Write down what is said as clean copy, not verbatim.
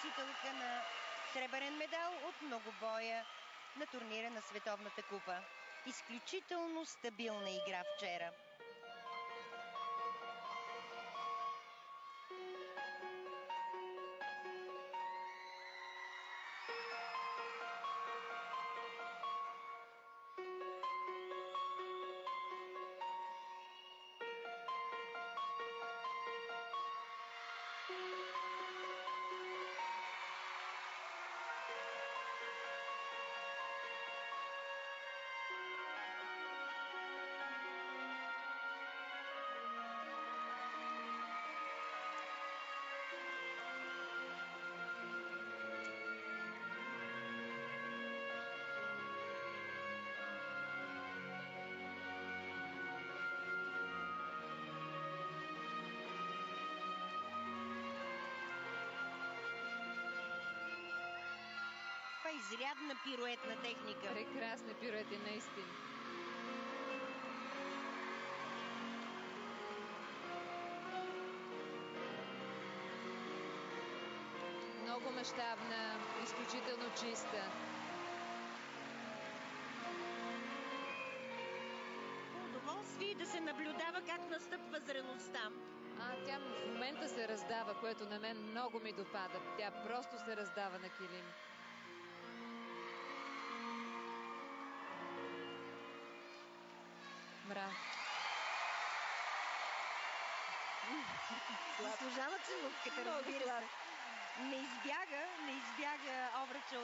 носителка на сребърен медал от многобоя на турнира на Световната купа. Изключително стабилна игра вчера. Това е изрядна пируетна техника. Прекрасни пируети, наистина. Много мащабна, изключително чиста. Удоволствие да се наблюдава как настъпва зрелостта. Тя в момента се раздава, което на мен много ми допада. Тя просто се раздава на килим. Браво. Заслужава целувката, разбира се. Не избяга обръча